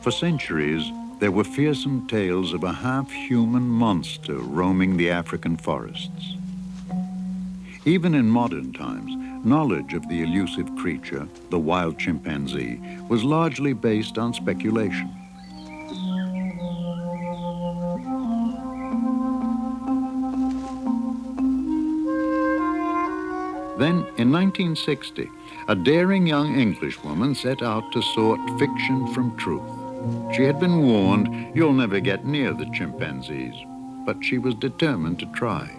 For centuries, there were fearsome tales of a half-human monster roaming the African forests. Even in modern times, knowledge of the elusive creature, the wild chimpanzee, was largely based on speculation. Then, in 1960, a daring young Englishwoman set out to sort fiction from truth. She had been warned, you'll never get near the chimpanzees, but she was determined to try.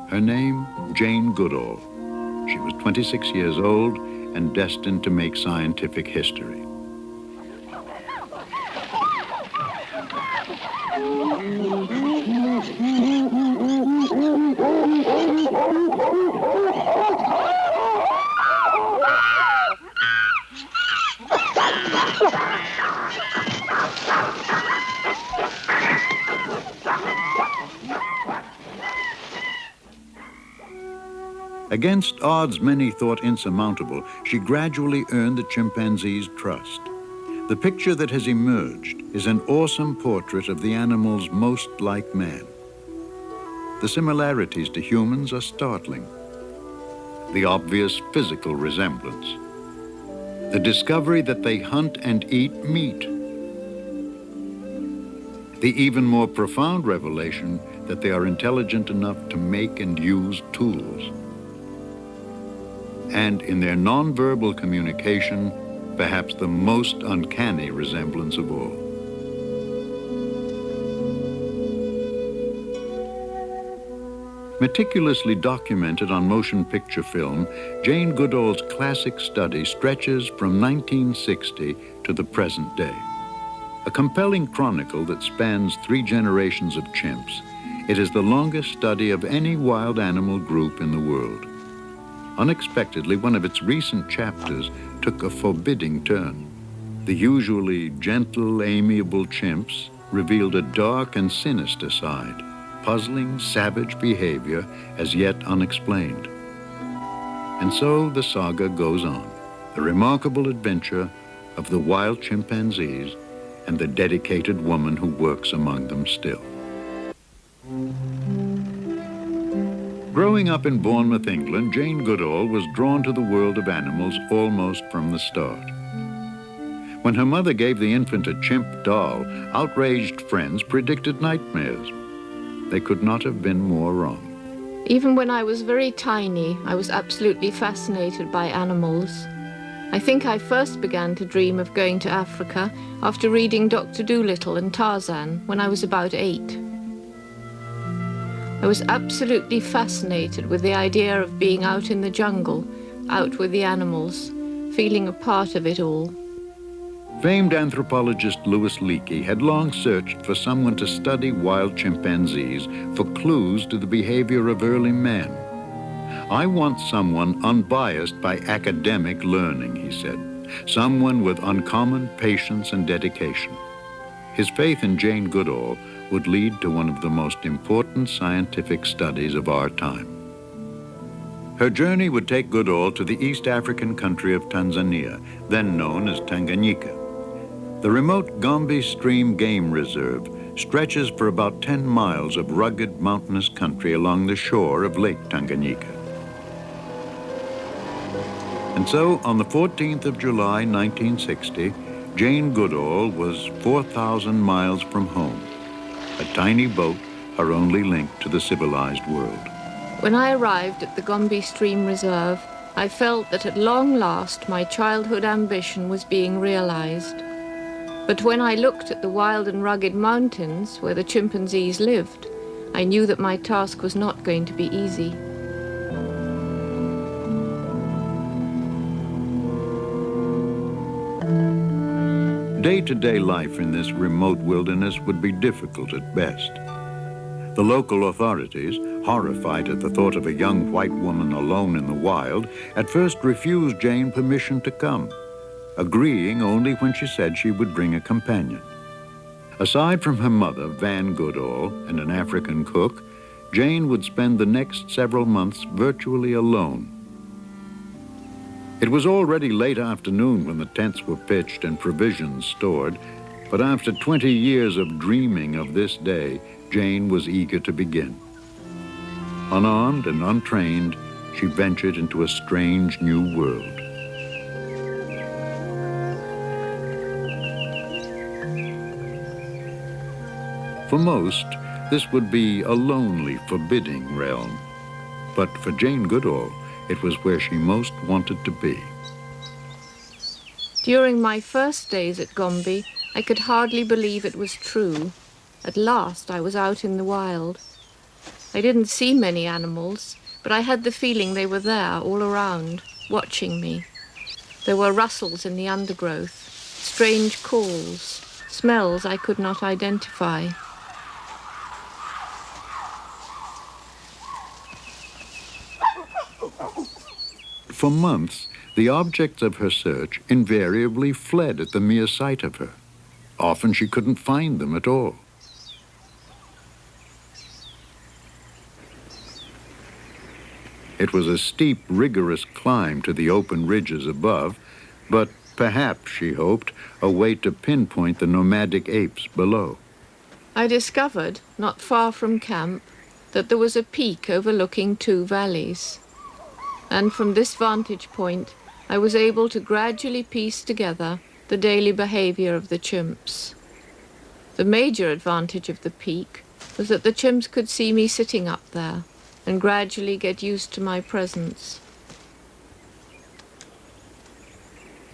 Her name, Jane Goodal. She was 26 years old and destined to make scientific history. Against odds many thought insurmountable, she gradually earned the chimpanzee's trust. The picture that has emerged is an awesome portrait of the animals most like man. The similarities to humans are startling. The obvious physical resemblance. The discovery that they hunt and eat meat. The even more profound revelation that they are intelligent enough to make and use tools. And in their nonverbal communication, perhaps the most uncanny resemblance of all. Meticulously documented on motion picture film, Jane Goodal's classic study stretches from 1960 to the present day. A compelling chronicle that spans 3 generations of chimps, it is the longest study of any wild animal group in the world. Unexpectedly, one of its recent chapters took a forbidding turn. The usually gentle, amiable chimps revealed a dark and sinister side, puzzling, savage behavior as yet unexplained. And so the saga goes on, the remarkable adventure of the wild chimpanzees and the dedicated woman who works among them still. Growing up in Bournemouth, England, Jane Goodal was drawn to the world of animals almost from the start. When her mother gave the infant a chimp doll, outraged friends predicted nightmares. They could not have been more wrong. Even when I was very tiny, I was absolutely fascinated by animals. I think I first began to dream of going to Africa after reading Dr. Dolittle and Tarzan when I was about 8. I was absolutely fascinated with the idea of being out in the jungle, out with the animals, feeling a part of it all. Famed anthropologist Louis Leakey had long searched for someone to study wild chimpanzees for clues to the behavior of early man. I want someone unbiased by academic learning, he said, someone with uncommon patience and dedication. His faith in Jane Goodal would lead to one of the most important scientific studies of our time. Her journey would take Goodal to the East African country of Tanzania, then known as Tanganyika. The remote Gombe Stream Game Reserve stretches for about 10 miles of rugged mountainous country along the shore of Lake Tanganyika. And so, on the 14th of July, 1960, Jane Goodal was 4,000 miles from home. A tiny boat, her only link to the civilized world. When I arrived at the Gombe Stream Reserve, I felt that at long last my childhood ambition was being realized. But when I looked at the wild and rugged mountains where the chimpanzees lived, I knew that my task was not going to be easy. Day-to-day life in this remote wilderness would be difficult at best. The local authorities, horrified at the thought of a young white woman alone in the wild, at first refused Jane permission to come, agreeing only when she said she would bring a companion. Aside from her mother, Van Goodal, and an African cook, Jane would spend the next several months virtually alone. It was already late afternoon when the tents were pitched and provisions stored, But after 20 years of dreaming of this day, Jane was eager to begin. Unarmed and untrained, she ventured into a strange new world. For most, this would be a lonely, forbidding realm. But for Jane Goodal, it was where she most wanted to be. During my first days at Gombe, I could hardly believe it was true. At last, I was out in the wild. I didn't see many animals, but I had the feeling they were there all around, watching me. There were rustles in the undergrowth, strange calls, smells I could not identify. For months, the objects of her search invariably fled at the mere sight of her. Often she couldn't find them at all. It was a steep, rigorous climb to the open ridges above, but perhaps, she hoped, a way to pinpoint the nomadic apes below. I discovered, not far from camp, that there was a peak overlooking two valleys. And from this vantage point, I was able to gradually piece together the daily behavior of the chimps. The major advantage of the peak was that the chimps could see me sitting up there and gradually get used to my presence.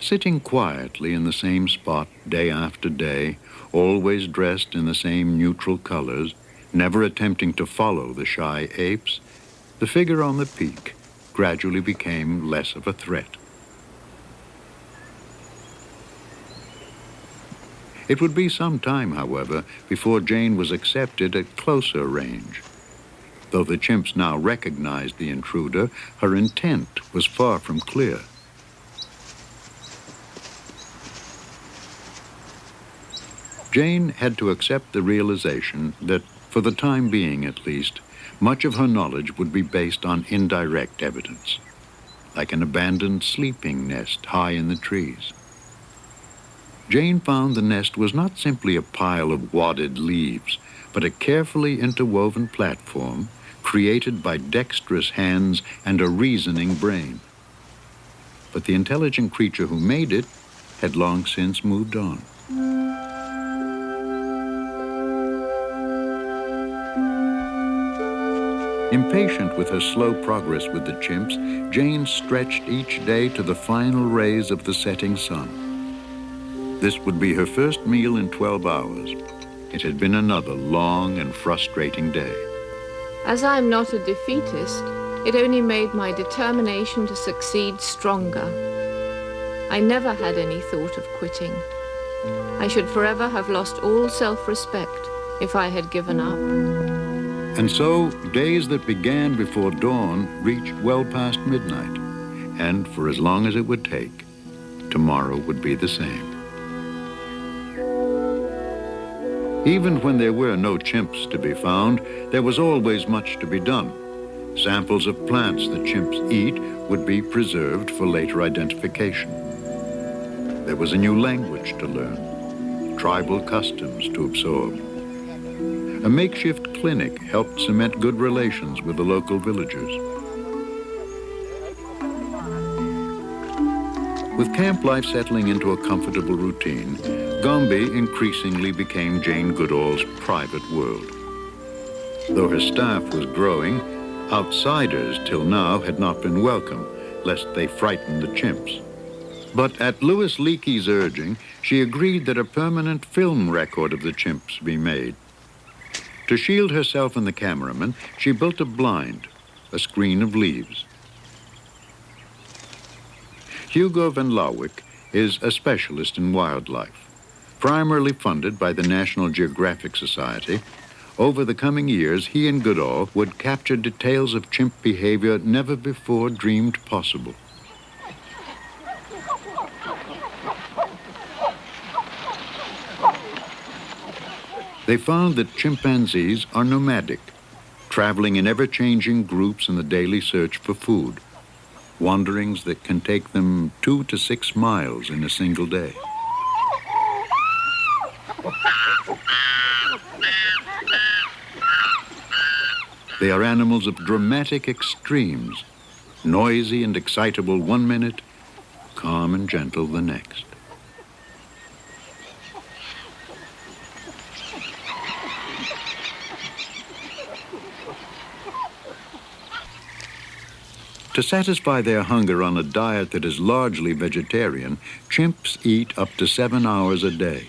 Sitting quietly in the same spot day after day, always dressed in the same neutral colors, never attempting to follow the shy apes, the figure on the peak gradually became less of a threat. It would be some time, however, before Jane was accepted at closer range. Though the chimps now recognized the intruder, her intent was far from clear. Jane had to accept the realization that, for the time being at least, much of her knowledge would be based on indirect evidence, like an abandoned sleeping nest high in the trees. Jane found the nest was not simply a pile of wadded leaves, but a carefully interwoven platform created by dexterous hands and a reasoning brain. But the intelligent creature who made it had long since moved on. Impatient with her slow progress with the chimps, Jane stretched each day to the final rays of the setting sun. This would be her first meal in 12 hours. It had been another long and frustrating day. As I am not a defeatist, it only made my determination to succeed stronger. I never had any thought of quitting. I should forever have lost all self-respect if I had given up. And so, days that began before dawn reached well past midnight, and for as long as it would take, tomorrow would be the same. Even when there were no chimps to be found, there was always much to be done. Samples of plants the chimps eat would be preserved for later identification. There was a new language to learn, tribal customs to absorb. A makeshift clinic helped cement good relations with the local villagers. With camp life settling into a comfortable routine, Gombe increasingly became Jane Goodal's private world. Though her staff was growing, outsiders till now had not been welcome, lest they frighten the chimps. But at Louis Leakey's urging, she agreed that a permanent film record of the chimps be made. To shield herself and the cameraman, she built a blind, a screen of leaves. Hugo van Lawick is a specialist in wildlife. Primarily funded by the National Geographic Society, over the coming years, he and Goodal would capture details of chimp behavior never before dreamed possible. They found that chimpanzees are nomadic, traveling in ever-changing groups in the daily search for food, wanderings that can take them 2 to 6 miles in a single day. They are animals of dramatic extremes, noisy and excitable one minute, calm and gentle the next. To satisfy their hunger on a diet that is largely vegetarian, chimps eat up to 7 hours a day.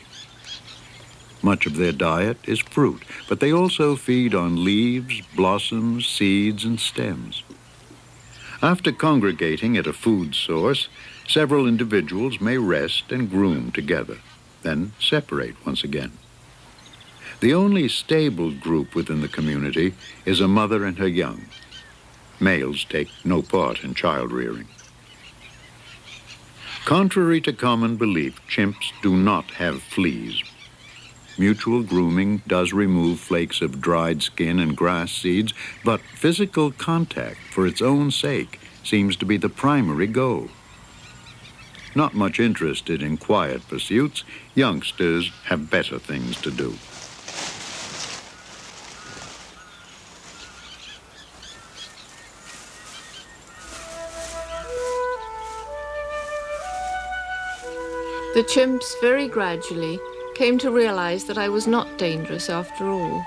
Much of their diet is fruit, but they also feed on leaves, blossoms, seeds, and stems. After congregating at a food source, several individuals may rest and groom together, then separate once again. The only stable group within the community is a mother and her young. Males take no part in child rearing. Contrary to common belief, chimps do not have fleas. Mutual grooming does remove flakes of dried skin and grass seeds, but physical contact for its own sake seems to be the primary goal. Not much interested in quiet pursuits, youngsters have better things to do. The chimps very gradually came to realize that I was not dangerous after all.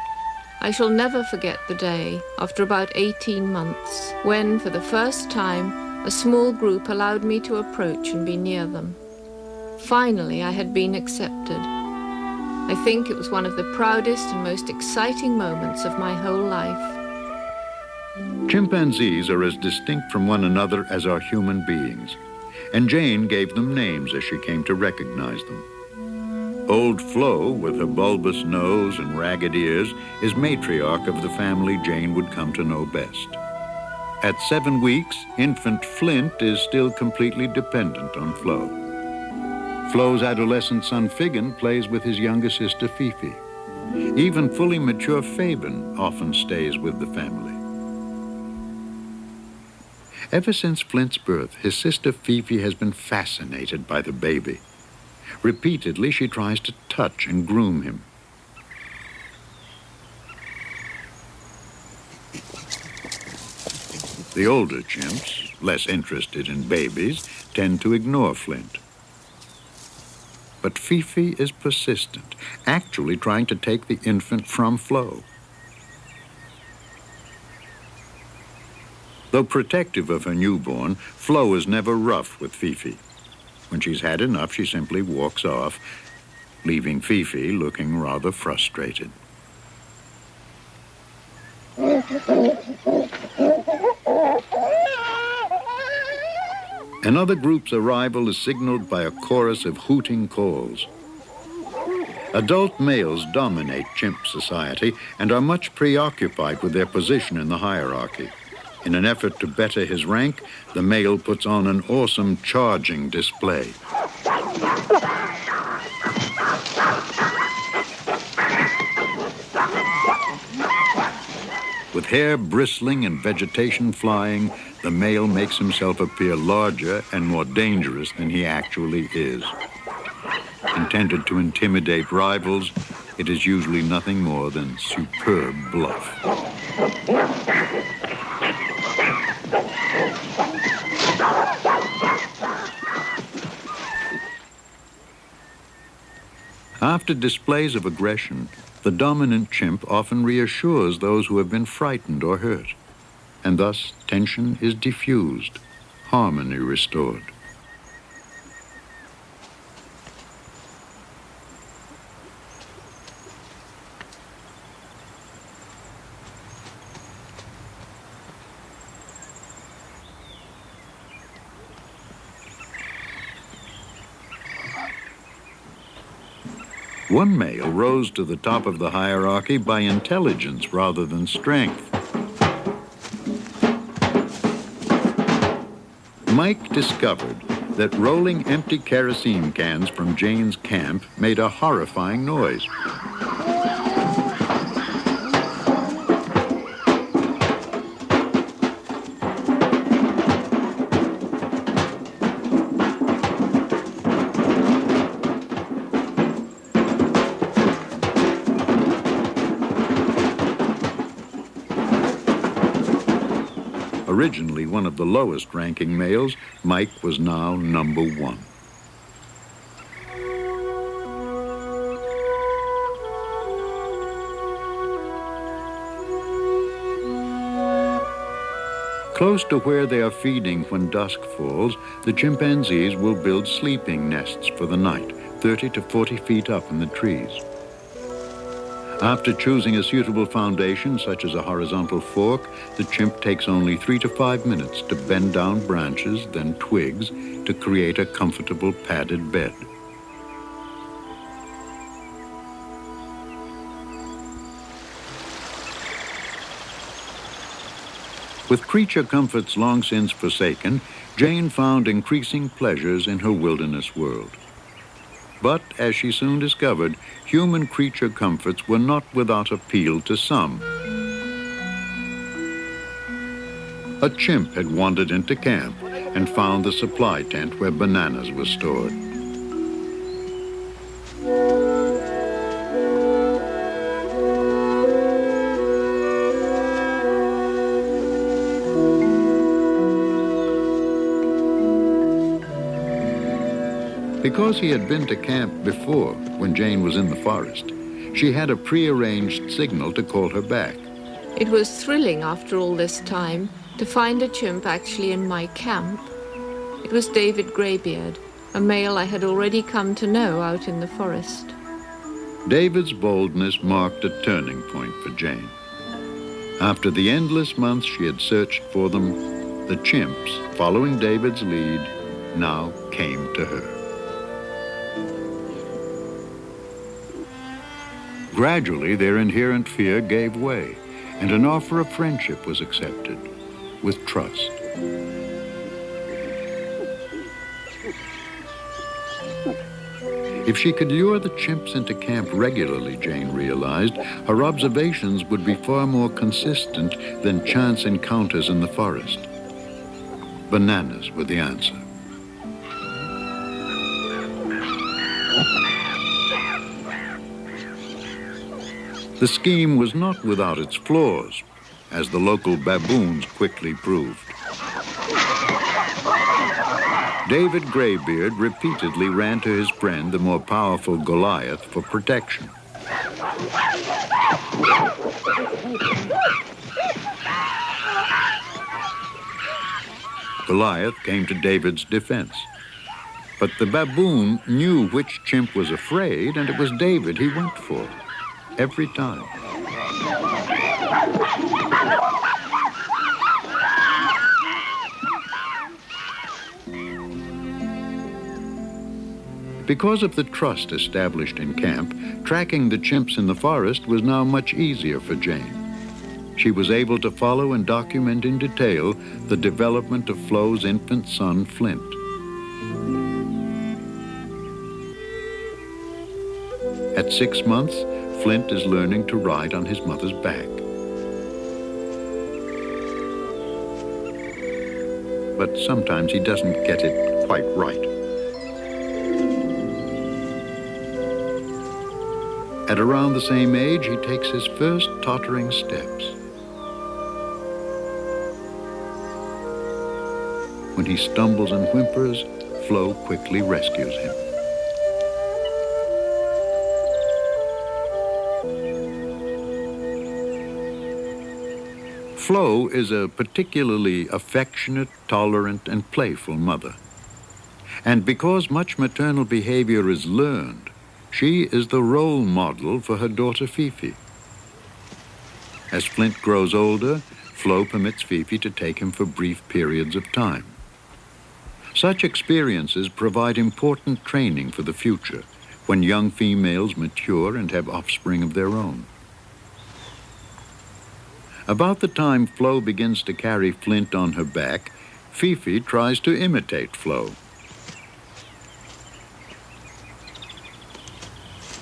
I shall never forget the day, after about 18 months, when, for the first time, a small group allowed me to approach and be near them. Finally, I had been accepted. I think it was one of the proudest and most exciting moments of my whole life. Chimpanzees are as distinct from one another as are human beings, and Jane gave them names as she came to recognize them. Old Flo, with her bulbous nose and ragged ears, is matriarch of the family Jane would come to know best. At 7 weeks, infant Flint is still completely dependent on Flo. Flo's adolescent son Figgin plays with his younger sister Fifi. Even fully mature Fabian often stays with the family. Ever since Flint's birth, his sister Fifi has been fascinated by the baby. Repeatedly, she tries to touch and groom him. The older chimps, less interested in babies, tend to ignore Flint. But Fifi is persistent, actually trying to take the infant from Flo. Though protective of her newborn, Flo is never rough with Fifi. When she's had enough, she simply walks off, leaving Fifi looking rather frustrated. Another group's arrival is signaled by a chorus of hooting calls. Adult males dominate chimp society and are much preoccupied with their position in the hierarchy. In an effort to better his rank, the male puts on an awesome charging display. With hair bristling and vegetation flying, the male makes himself appear larger and more dangerous than he actually is. Intended to intimidate rivals, it is usually nothing more than superb bluff. After displays of aggression, the dominant chimp often reassures those who have been frightened or hurt, and thus tension is diffused, harmony restored. One male rose to the top of the hierarchy by intelligence rather than strength. Mike discovered that rolling empty kerosene cans from Jane's camp made a horrifying noise. Originally one of the lowest-ranking males, Mike was now number one. Close to where they are feeding when dusk falls, the chimpanzees will build sleeping nests for the night, 30 to 40 feet up in the trees. After choosing a suitable foundation, such as a horizontal fork, the chimp takes only 3 to 5 minutes to bend down branches, then twigs, to create a comfortable padded bed. With creature comforts long since forsaken, Jane found increasing pleasures in her wilderness world. But, as she soon discovered, human creature comforts were not without appeal to some. A chimp had wandered into camp and found the supply tent where bananas were stored. Because he had been to camp before, when Jane was in the forest, she had a prearranged signal to call her back. It was thrilling after all this time to find a chimp actually in my camp. It was David Greybeard, a male I had already come to know out in the forest. David's boldness marked a turning point for Jane. After the endless months she had searched for them, the chimps, following David's lead, now came to her. Gradually, their inherent fear gave way, and an offer of friendship was accepted, with trust. If she could lure the chimps into camp regularly, Jane realized, her observations would be far more consistent than chance encounters in the forest. Bananas were the answer. The scheme was not without its flaws, as the local baboons quickly proved. David Greybeard repeatedly ran to his friend, the more powerful Goliath, for protection. Goliath came to David's defense. But the baboon knew which chimp was afraid, and it was David he went for. Every time. Because of the trust established in camp, tracking the chimps in the forest was now much easier for Jane. She was able to follow and document in detail the development of Flo's infant son, Flint. At 6 months, Flint is learning to ride on his mother's back. But sometimes he doesn't get it quite right. At around the same age, he takes his first tottering steps. When he stumbles and whimpers, Flo quickly rescues him. Flo is a particularly affectionate, tolerant, and playful mother. And because much maternal behavior is learned, she is the role model for her daughter Fifi. As Flint grows older, Flo permits Fifi to take him for brief periods of time. Such experiences provide important training for the future, when young females mature and have offspring of their own. About the time Flo begins to carry Flint on her back, Fifi tries to imitate Flo.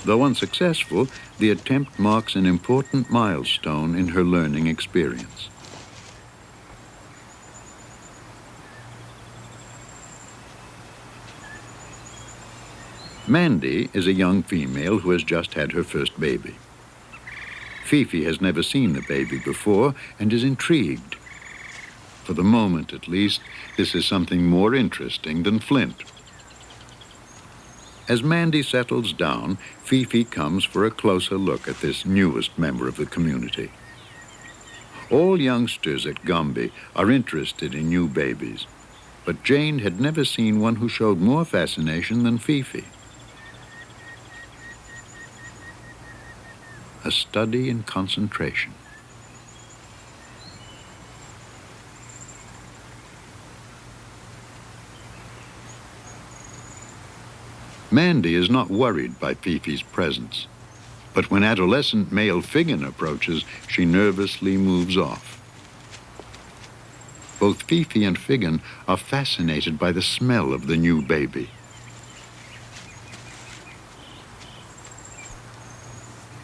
Though unsuccessful, the attempt marks an important milestone in her learning experience. Mandy is a young female who has just had her first baby. Fifi has never seen the baby before and is intrigued. For the moment, at least, this is something more interesting than Flint. As Mandy settles down, Fifi comes for a closer look at this newest member of the community. All youngsters at Gombe are interested in new babies, but Jane had never seen one who showed more fascination than Fifi. A study in concentration. Mandy is not worried by Fifi's presence, but when adolescent male Figgin approaches, she nervously moves off. Both Fifi and Figgin are fascinated by the smell of the new baby.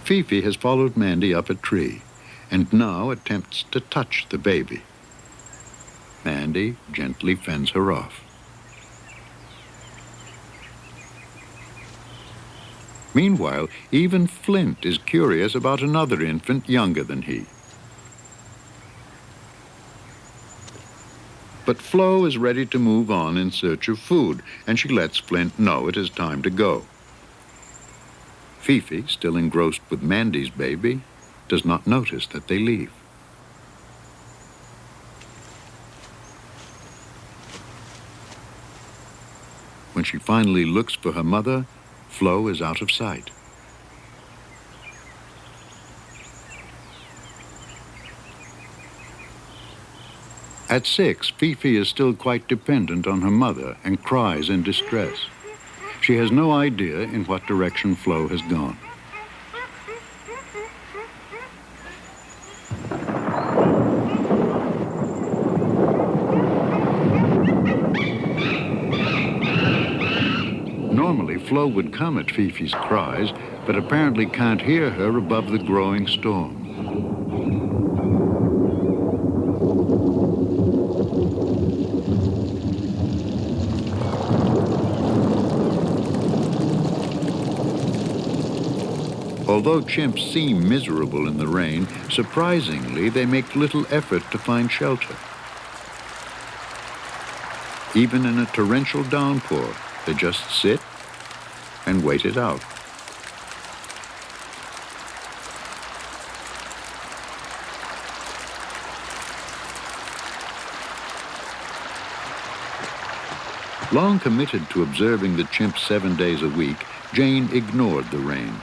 Fifi has followed Mandy up a tree and now attempts to touch the baby. Mandy gently fends her off. Meanwhile, even Flint is curious about another infant younger than he. But Flo is ready to move on in search of food, and she lets Flint know it is time to go. Fifi, still engrossed with Mandy's baby, does not notice that they leave. When she finally looks for her mother, Flo is out of sight. At 6, Fifi is still quite dependent on her mother and cries in distress. She has no idea in what direction Flo has gone. Normally, Flo would come at Fifi's cries, but apparently can't hear her above the growing storm. Although chimps seem miserable in the rain, surprisingly, they make little effort to find shelter. Even in a torrential downpour, they just sit and wait it out. Long committed to observing the chimps 7 days a week, Jane ignored the rain.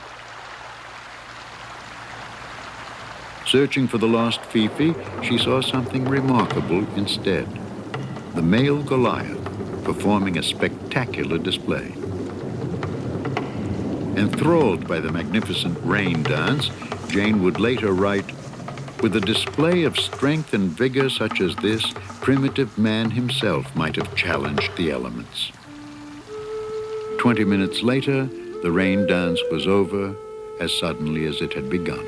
Searching for the lost Fifi, she saw something remarkable instead. The male Goliath performing a spectacular display. Enthralled by the magnificent rain dance, Jane would later write, "With a display of strength and vigor such as this, primitive man himself might have challenged the elements." 20 minutes later, the rain dance was over as suddenly as it had begun.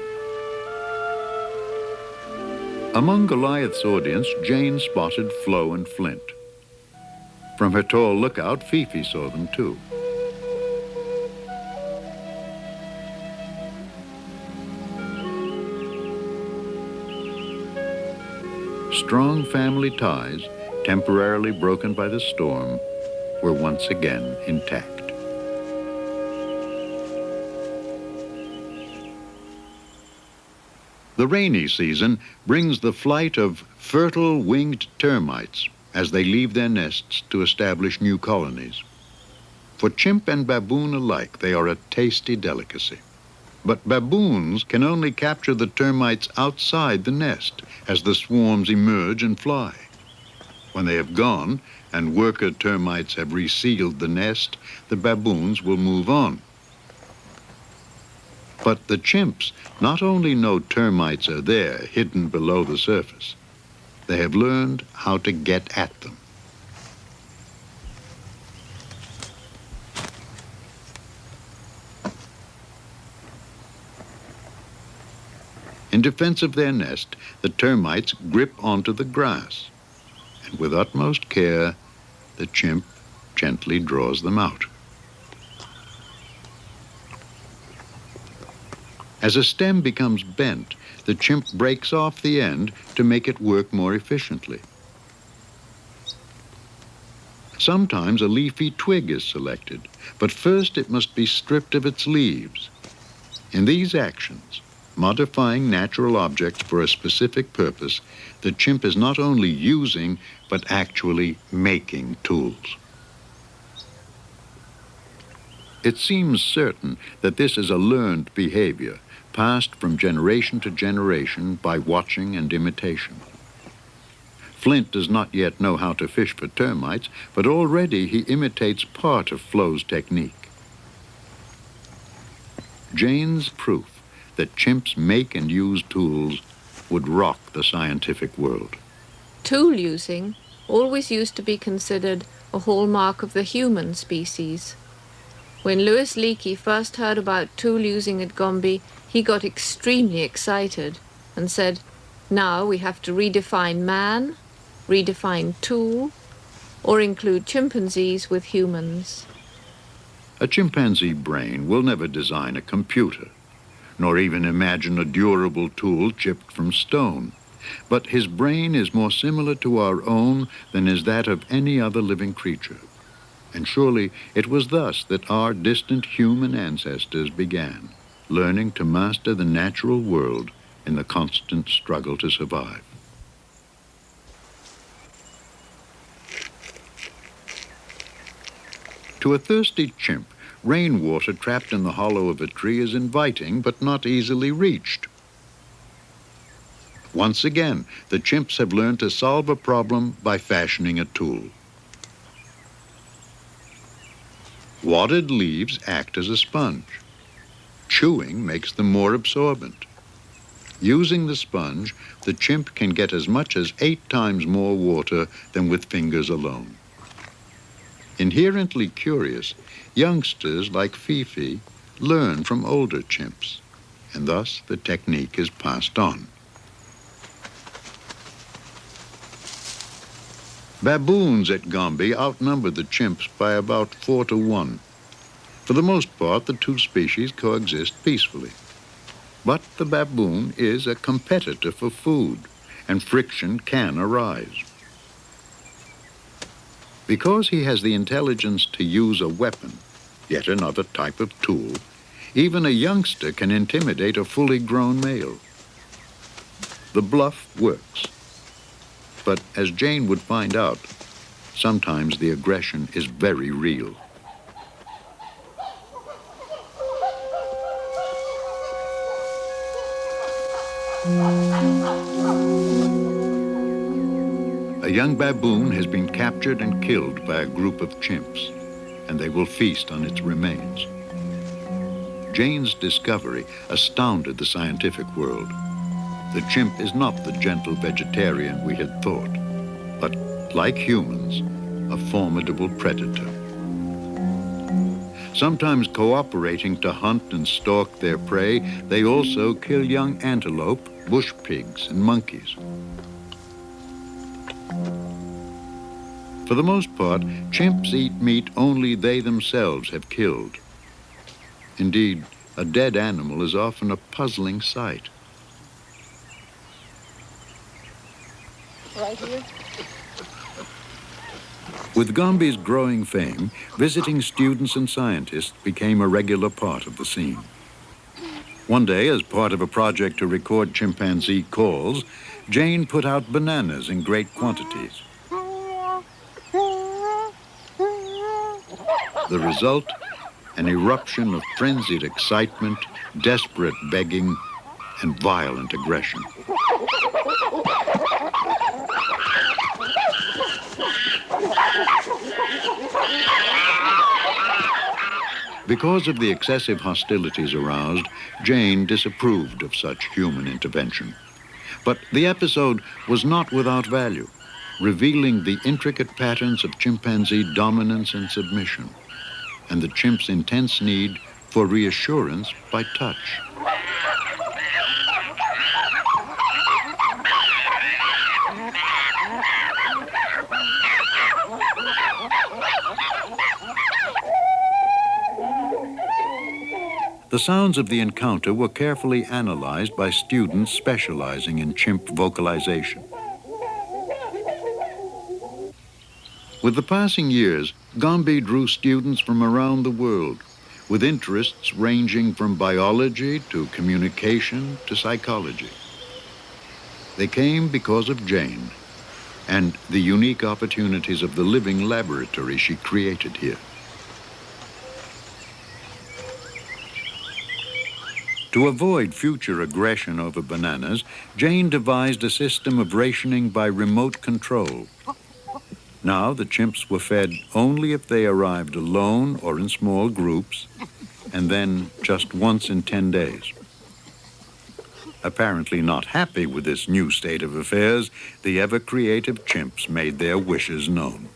Among Goliath's audience, Jane spotted Flo and Flint. From her tall lookout, Fifi saw them too. Strong family ties, temporarily broken by the storm, were once again intact. The rainy season brings the flight of fertile winged termites as they leave their nests to establish new colonies. For chimp and baboon alike, they are a tasty delicacy. But baboons can only capture the termites outside the nest as the swarms emerge and fly. When they have gone and worker termites have resealed the nest, the baboons will move on. But the chimps not only know termites are there, hidden below the surface, they have learned how to get at them. In defense of their nest, the termites grip onto the grass, and with utmost care, the chimp gently draws them out. As a stem becomes bent, the chimp breaks off the end to make it work more efficiently. Sometimes a leafy twig is selected, but first it must be stripped of its leaves. In these actions, modifying natural objects for a specific purpose, the chimp is not only using, but actually making tools. It seems certain that this is a learned behavior, passed from generation to generation by watching and imitation. Flint does not yet know how to fish for termites, but already he imitates part of Flo's technique. Jane's proof that chimps make and use tools would rock the scientific world. Tool using always used to be considered a hallmark of the human species. When Louis Leakey first heard about tool using at Gombe, he got extremely excited and said, "Now we have to redefine man, redefine tool, or include chimpanzees with humans." A chimpanzee brain will never design a computer, nor even imagine a durable tool chipped from stone. But his brain is more similar to our own than is that of any other living creature. And surely it was thus that our distant human ancestors began, learning to master the natural world in the constant struggle to survive. To a thirsty chimp, rainwater trapped in the hollow of a tree is inviting but not easily reached. Once again, the chimps have learned to solve a problem by fashioning a tool. Wadded leaves act as a sponge. Chewing makes them more absorbent. Using the sponge, the chimp can get as much as 8 times more water than with fingers alone. Inherently curious, youngsters like Fifi learn from older chimps, and thus the technique is passed on. Baboons at Gombe outnumber the chimps by about 4 to 1. For the most part, the two species coexist peacefully. But the baboon is a competitor for food, and friction can arise. Because he has the intelligence to use a weapon, yet another type of tool, even a youngster can intimidate a fully grown male. The bluff works. But as Jane would find out, sometimes the aggression is very real. A young baboon has been captured and killed by a group of chimps, and they will feast on its remains. Jane's discovery astounded the scientific world. The chimp is not the gentle vegetarian we had thought, but, like humans, a formidable predator. Sometimes cooperating to hunt and stalk their prey, they also kill young antelope, bush pigs, and monkeys. For the most part, chimps eat meat only they themselves have killed. Indeed, a dead animal is often a puzzling sight. Right here. With Gombe's growing fame, visiting students and scientists became a regular part of the scene. One day, as part of a project to record chimpanzee calls, Jane put out bananas in great quantities. The result, an eruption of frenzied excitement, desperate begging, and violent aggression. Because of the excessive hostilities aroused, Jane disapproved of such human intervention. But the episode was not without value, revealing the intricate patterns of chimpanzee dominance and submission, and the chimp's intense need for reassurance by touch. The sounds of the encounter were carefully analyzed by students specializing in chimp vocalization. With the passing years, Gombe drew students from around the world, with interests ranging from biology to communication to psychology. They came because of Jane and the unique opportunities of the living laboratory she created here. To avoid future aggression over bananas, Jane devised a system of rationing by remote control. Now the chimps were fed only if they arrived alone or in small groups, and then just once in 10 days. Apparently not happy with this new state of affairs, the ever-creative chimps made their wishes known.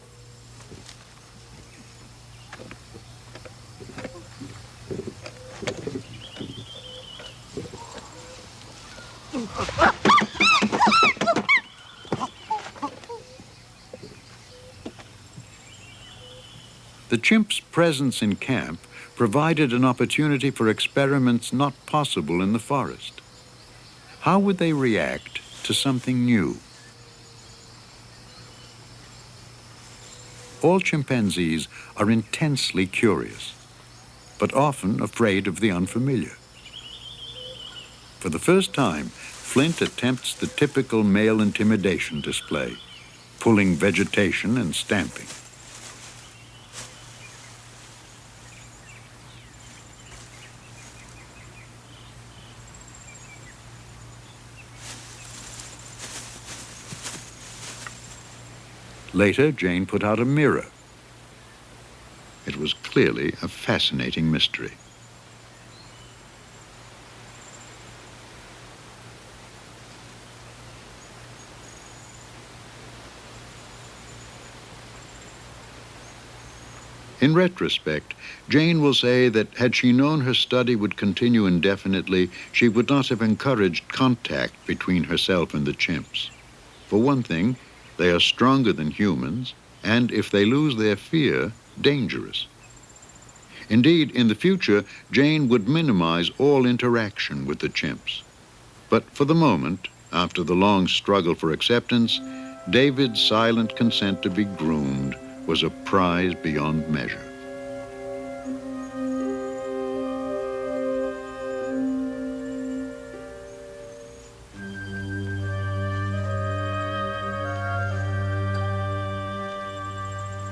The chimps' presence in camp provided an opportunity for experiments not possible in the forest. How would they react to something new? All chimpanzees are intensely curious, but often afraid of the unfamiliar. For the first time, Flint attempts the typical male intimidation display, pulling vegetation and stamping. Later, Jane put out a mirror. It was clearly a fascinating mystery. In retrospect, Jane will say that had she known her study would continue indefinitely, she would not have encouraged contact between herself and the chimps. For one thing, they are stronger than humans, and if they lose their fear, dangerous. Indeed, in the future, Jane would minimize all interaction with the chimps. But for the moment, after the long struggle for acceptance, David's silent consent to be groomed was a prize beyond measure.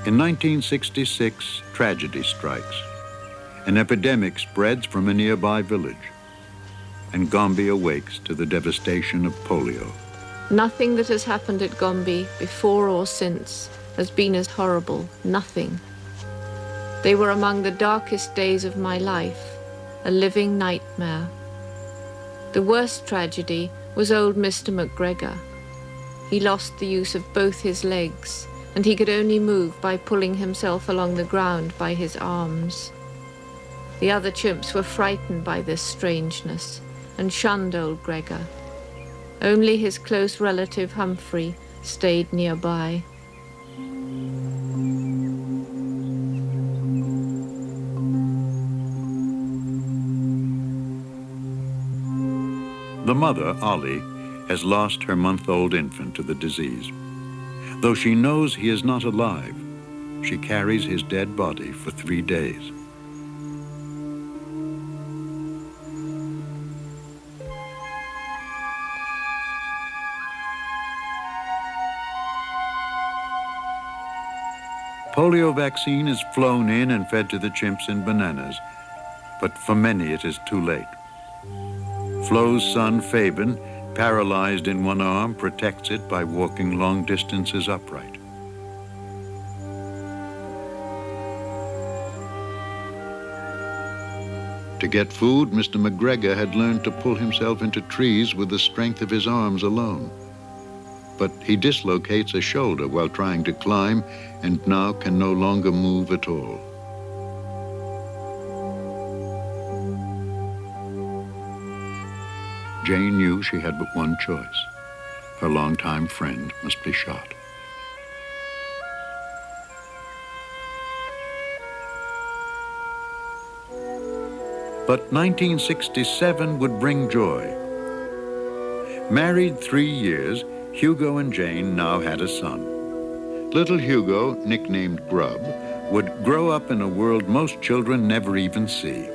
In 1966, tragedy strikes. An epidemic spreads from a nearby village, and Gombe awakes to the devastation of polio. Nothing that has happened at Gombe, before or since, has been as horrible. Nothing. They were among the darkest days of my life, a living nightmare. The worst tragedy was old Mr. McGregor. He lost the use of both his legs, and he could only move by pulling himself along the ground by his arms. The other chimps were frightened by this strangeness and shunned old Gregor. Only his close relative Humphrey stayed nearby. The mother, Ollie, has lost her month-old infant to the disease. Though she knows he is not alive, she carries his dead body for 3 days. Polio vaccine is flown in and fed to the chimps in bananas, but for many it is too late. Flo's son, Fabian, paralyzed in one arm, protects it by walking long distances upright. To get food, Mr. McGregor had learned to pull himself into trees with the strength of his arms alone. But he dislocates a shoulder while trying to climb and now can no longer move at all. Jane knew she had but one choice. Her longtime friend must be shot. But 1967 would bring joy. Married 3 years, Hugo and Jane now had a son. Little Hugo, nicknamed Grub, would grow up in a world most children never even see.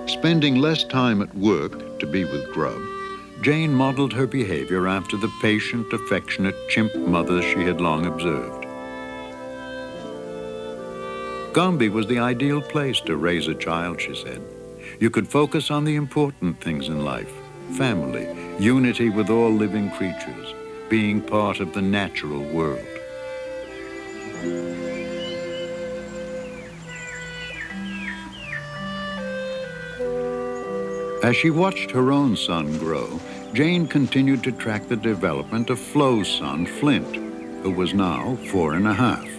Spending less time at work to be with Grub, Jane modeled her behavior after the patient, affectionate chimp mother she had long observed. Gombe was the ideal place to raise a child, she said. You could focus on the important things in life: family, unity with all living creatures, being part of the natural world. As she watched her own son grow, Jane continued to track the development of Flo's son, Flint, who was now 4½.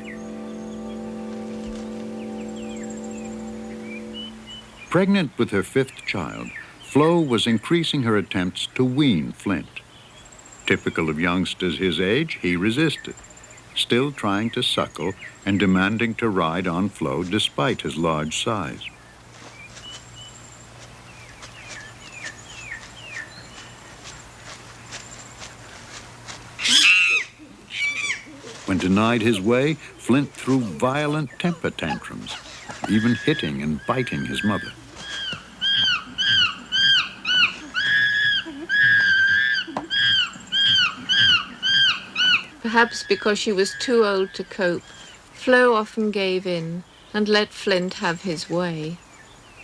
Pregnant with her 5th child, Flo was increasing her attempts to wean Flint. Typical of youngsters his age, he resisted, still trying to suckle and demanding to ride on Flo despite his large size. When denied his way, Flint threw violent temper tantrums, even hitting and biting his mother. Perhaps because she was too old to cope, Flo often gave in and let Flint have his way.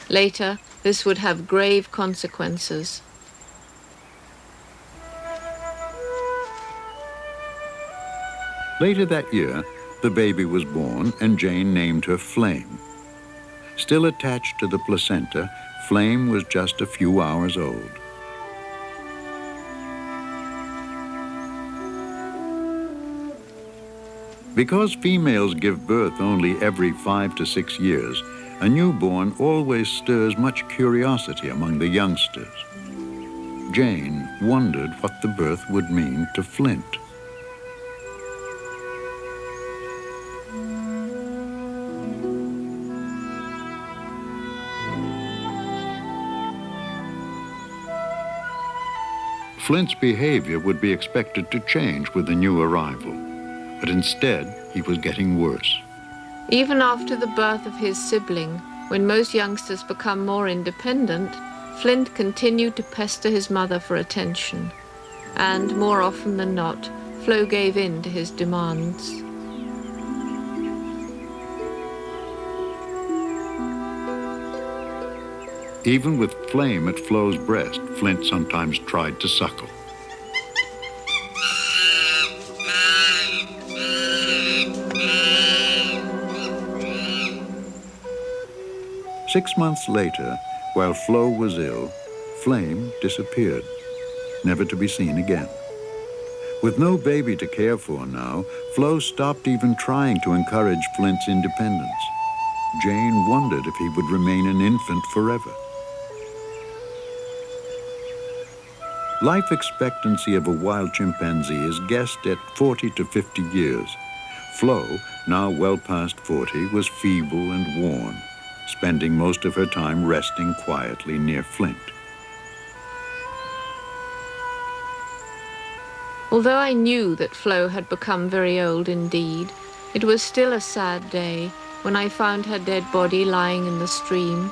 Later, this would have grave consequences. Later that year, the baby was born and Jane named her Flame. Still attached to the placenta, Flame was just a few hours old. Because females give birth only every 5 to 6 years, a newborn always stirs much curiosity among the youngsters. Jane wondered what the birth would mean to Flint. Flint's behavior would be expected to change with the new arrival, but instead he was getting worse. Even after the birth of his sibling, when most youngsters become more independent, Flint continued to pester his mother for attention, and more often than not, Flo gave in to his demands. Even with Flame at Flo's breast, Flint sometimes tried to suckle. Six months later, while Flo was ill, Flame disappeared, never to be seen again. With no baby to care for now, Flo stopped even trying to encourage Flint's independence. Jane wondered if he would remain an infant forever. Life expectancy of a wild chimpanzee is guessed at 40 to 50 years. Flo, now well past 40, was feeble and worn, spending most of her time resting quietly near Flint. Although I knew that Flo had become very old indeed, it was still a sad day when I found her dead body lying in the stream.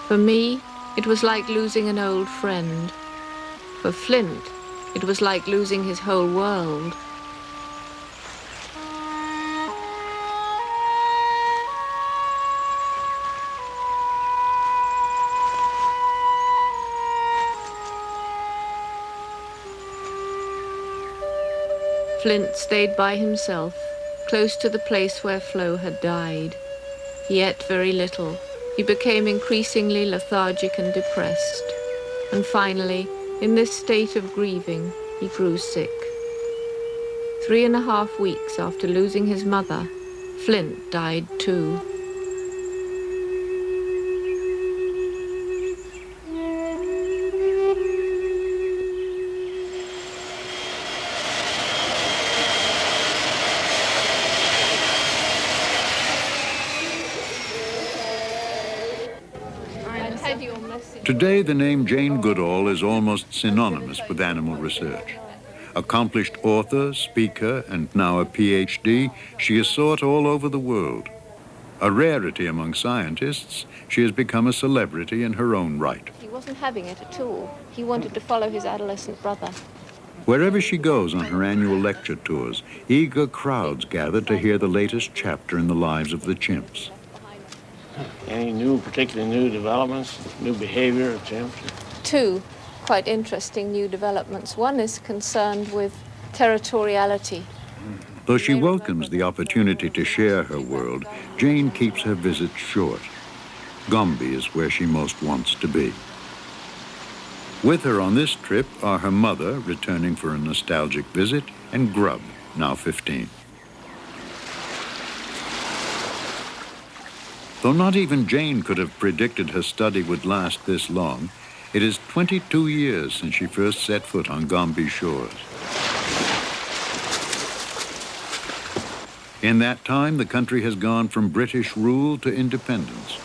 For me, it was like losing an old friend. For Flint, it was like losing his whole world. Flint stayed by himself, close to the place where Flo had died. He ate very little. He became increasingly lethargic and depressed. And finally, in this state of grieving, he grew sick. 3.5 weeks after losing his mother, Flint died too. Today, the name Jane Goodal is almost synonymous with animal research. Accomplished author, speaker, and now a PhD, she is sought all over the world. A rarity among scientists, she has become a celebrity in her own right. He wasn't having it at all. He wanted to follow his adolescent brother. Wherever she goes on her annual lecture tours, eager crowds gather to hear the latest chapter in the lives of the chimps. Any particularly new developments, new behavior of chimps? Two quite interesting new developments. One is concerned with territoriality. Though she welcomes the opportunity to share her world, Jane keeps her visits short. Gombe is where she most wants to be. With her on this trip are her mother, returning for a nostalgic visit, and Grub, now 15. Though not even Jane could have predicted her study would last this long, it is 22 years since she first set foot on Gombe shores. In that time, the country has gone from British rule to independence.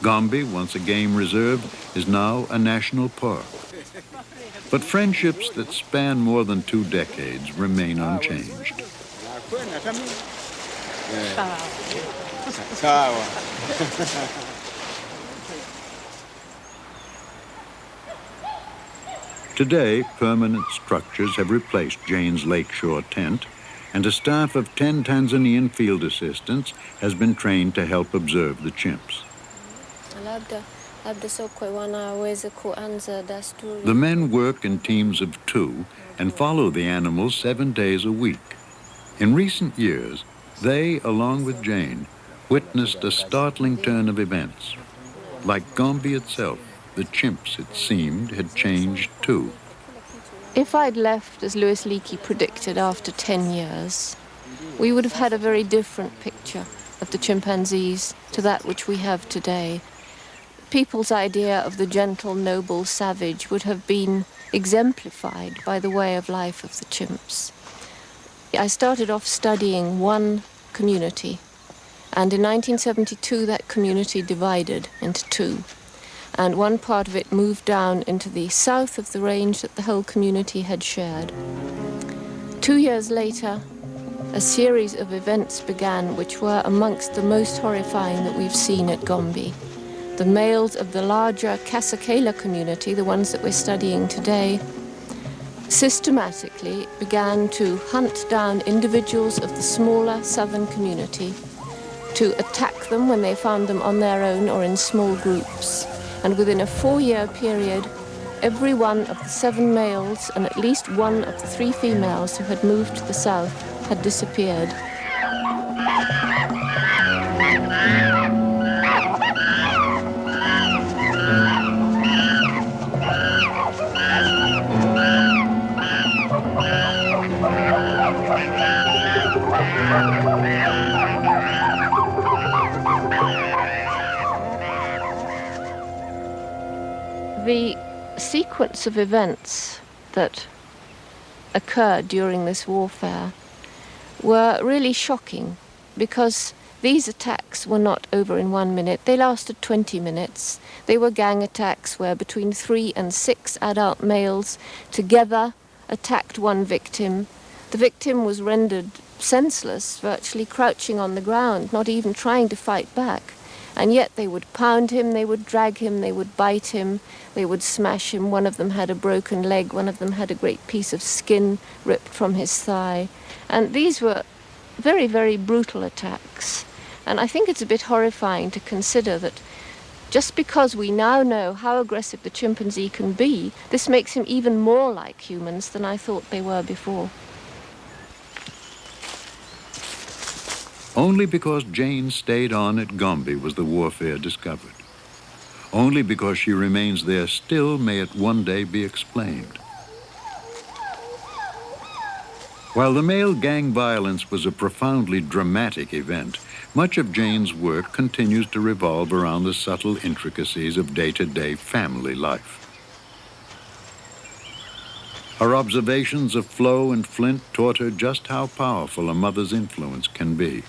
Gombe, once a game reserve, is now a national park. But friendships that span more than 2 decades remain unchanged. Today, permanent structures have replaced Jane's lakeshore tent, and a staff of 10 Tanzanian field assistants has been trained to help observe the chimps. The men work in teams of 2 and follow the animals 7 days a week. In recent years, they, along with Jane, witnessed a startling turn of events. Like Gombe itself, the chimps, it seemed, had changed too. If I'd left, as Louis Leakey predicted, after 10 years, we would have had a very different picture of the chimpanzees to that which we have today. People's idea of the gentle, noble savage would have been exemplified by the way of life of the chimps. I started off studying one community, and in 1972 that community divided into 2. And one part of it moved down into the south of the range that the whole community had shared. 2 years later, a series of events began which were amongst the most horrifying that we've seen at Gombe. The males of the larger Kasakela community, the ones that we're studying today, systematically began to hunt down individuals of the smaller southern community, to attack them when they found them on their own or in small groups. And within a 4-year period, every one of the 7 males and at least 1 of the 3 females who had moved to the south had disappeared. The sequence of events that occurred during this warfare were really shocking, because these attacks were not over in 1 minute. They lasted 20 minutes. They were gang attacks where between 3 and 6 adult males together attacked one victim. The victim was rendered senseless, virtually crouching on the ground, not even trying to fight back. And yet they would pound him, they would drag him, they would bite him, they would smash him. One of them had a broken leg, one of them had a great piece of skin ripped from his thigh. And these were very, very brutal attacks. And I think it's a bit horrifying to consider that just because we now know how aggressive the chimpanzee can be, this makes him even more like humans than I thought they were before. Only because Jane stayed on at Gombe was the warfare discovered. Only because she remains there still may it one day be explained. While the male gang violence was a profoundly dramatic event, much of Jane's work continues to revolve around the subtle intricacies of day-to-day family life. Her observations of Flo and Flint taught her just how powerful a mother's influence can be.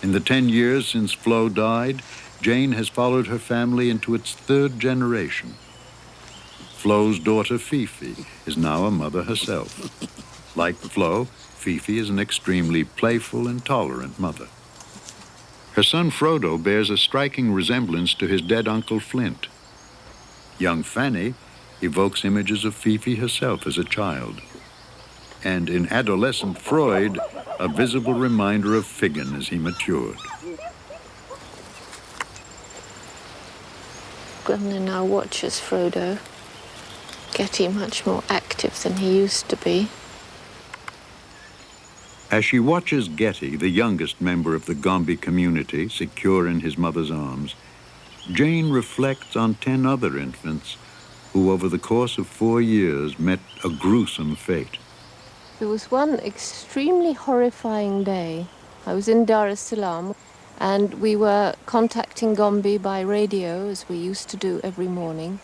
In the 10 years since Flo died, Jane has followed her family into its third generation. Flo's daughter, Fifi, is now a mother herself. Like Flo, Fifi is an extremely playful and tolerant mother. Her son, Frodo, bears a striking resemblance to his dead Uncle Flint. Young Fanny evokes images of Fifi herself as a child. And in adolescent Freud, a visible reminder of Figgin as he matured. Gremlin now watches Frodo, getting much more active than he used to be. As she watches Getty, the youngest member of the Gombe community, secure in his mother's arms, Jane reflects on 10 other infants who over the course of 4 years met a gruesome fate. There was one extremely horrifying day. I was in Dar es Salaam and we were contacting Gombe by radio, as we used to do every morning.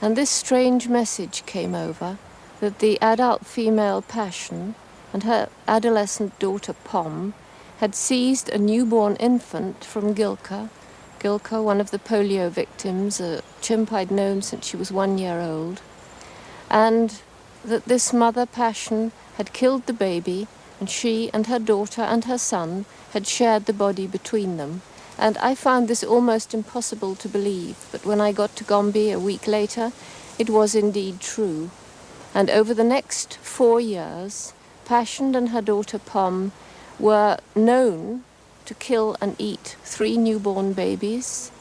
And this strange message came over that the adult female Passion and her adolescent daughter Pom had seized a newborn infant from Gilka. Gilka, one of the polio victims, a chimp I'd known since she was 1 year old. And that this mother, Passion, had killed the baby, and she and her daughter and her son had shared the body between them. And I found this almost impossible to believe, but when I got to Gombe a week later, it was indeed true. And over the next 4 years, Passion and her daughter Pom were known to kill and eat 3 newborn babies.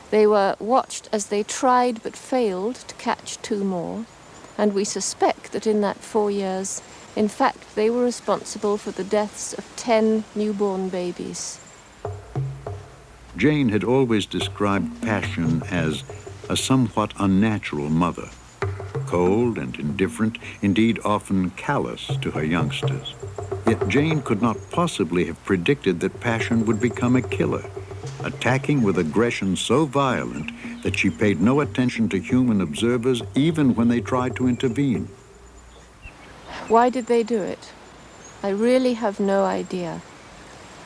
They were watched as they tried but failed to catch 2 more. And we suspect that in that 4 years, in fact, they were responsible for the deaths of 10 newborn babies. Jane had always described Passion as a somewhat unnatural mother, cold and indifferent, indeed often callous to her youngsters. Yet Jane could not possibly have predicted that Passion would become a killer, attacking with aggression so violent that she paid no attention to human observers even when they tried to intervene. Why did they do it? I really have no idea.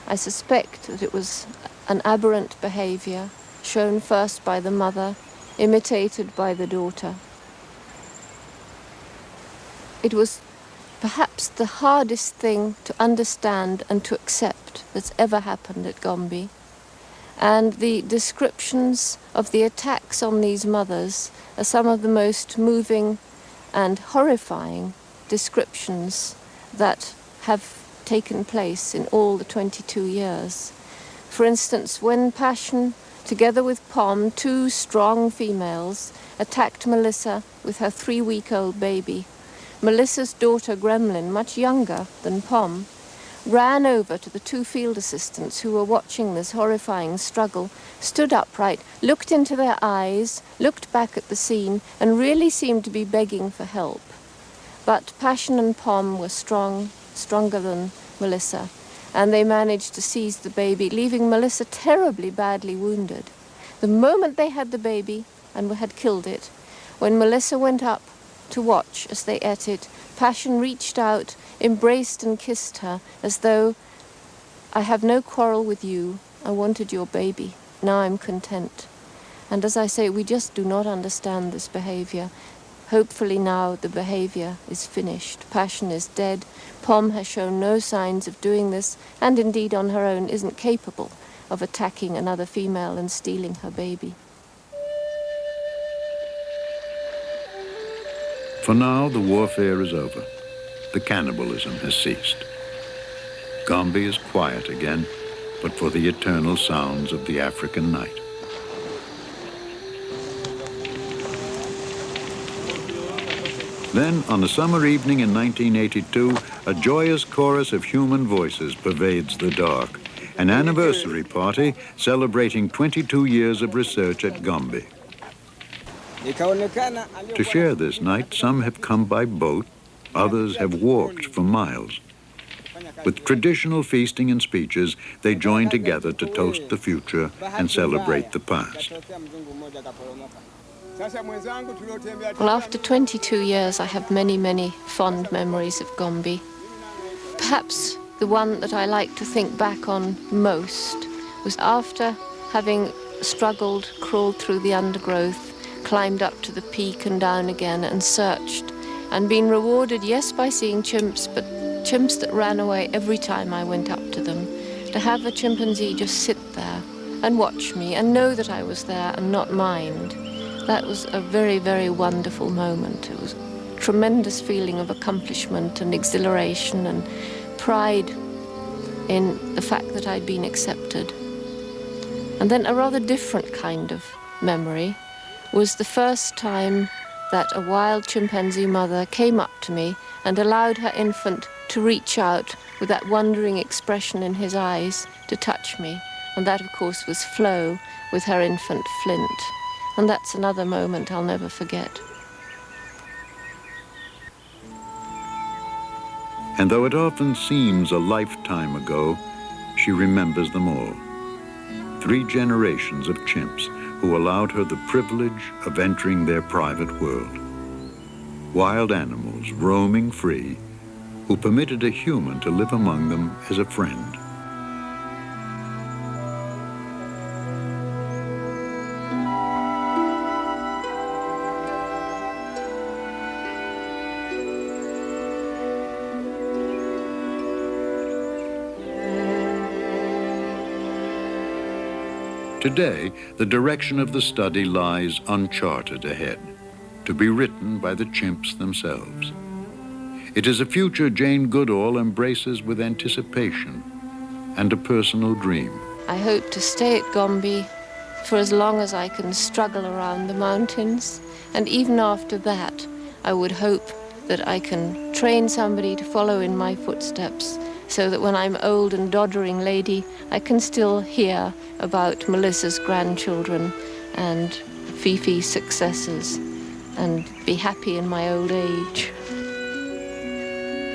I suspect that it was an aberrant behavior, shown first by the mother, imitated by the daughter. It was perhaps the hardest thing to understand and to accept that's ever happened at Gombe. And the descriptions of the attacks on these mothers are some of the most moving and horrifying descriptions that have taken place in all the 22 years. For instance, when Passion, together with Pom, 2 strong females, attacked Melissa with her 3-week-old baby, Melissa's daughter Gremlin, much younger than Pom, ran over to the 2 field assistants who were watching this horrifying struggle, stood upright, looked into their eyes, looked back at the scene, and really seemed to be begging for help. But Passion and Pom were stronger than Melissa, and they managed to seize the baby, leaving Melissa terribly badly wounded. The moment they had the baby and had killed it, when Melissa went up to watch as they ate it, Passion reached out, embraced and kissed her, as though, "I have no quarrel with you, I wanted your baby, now I'm content." And as I say, we just do not understand this behavior. Hopefully now the behavior is finished. Passion is dead. Pom has shown no signs of doing this, and indeed on her own isn't capable of attacking another female and stealing her baby. For now, the warfare is over. The cannibalism has ceased. Gombe is quiet again, but for the eternal sounds of the African night. Then, on a summer evening in 1982, a joyous chorus of human voices pervades the dark, an anniversary party celebrating 22 years of research at Gombe. To share this night, some have come by boat, others have walked for miles. With traditional feasting and speeches, they join together to toast the future and celebrate the past. Well, after 22 years, I have many, many fond memories of Gombe. Perhaps the one that I like to think back on most was after having struggled, crawled through the undergrowth, climbed up to the peak and down again and searched, and been rewarded, yes, by seeing chimps, but chimps that ran away every time I went up to them. To have a chimpanzee just sit there and watch me and know that I was there and not mind, that was a very, very wonderful moment. It was a tremendous feeling of accomplishment and exhilaration and pride in the fact that I'd been accepted. And then a rather different kind of memory was the first time that a wild chimpanzee mother came up to me and allowed her infant to reach out with that wondering expression in his eyes to touch me. And that, of course, was Flo with her infant Flint. And that's another moment I'll never forget. And though it often seems a lifetime ago, she remembers them all. 3 generations of chimps who allowed her the privilege of entering their private world. Wild animals roaming free, who permitted a human to live among them as a friend. Today, the direction of the study lies uncharted ahead, to be written by the chimps themselves. It is a future Jane Goodal embraces with anticipation and a personal dream. I hope to stay at Gombe for as long as I can struggle around the mountains, and even after that, I would hope that I can train somebody to follow in my footsteps, so that when I'm old and doddering lady, I can still hear about Melissa's grandchildren and Fifi's successes and be happy in my old age.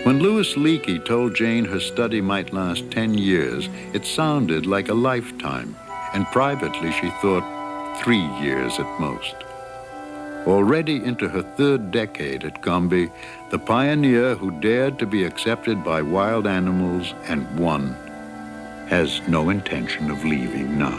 When Louis Leakey told Jane her study might last 10 years, it sounded like a lifetime, and privately she thought 3 years at most. Already into her 3rd decade at Gombe, the pioneer who dared to be accepted by wild animals and won has no intention of leaving now.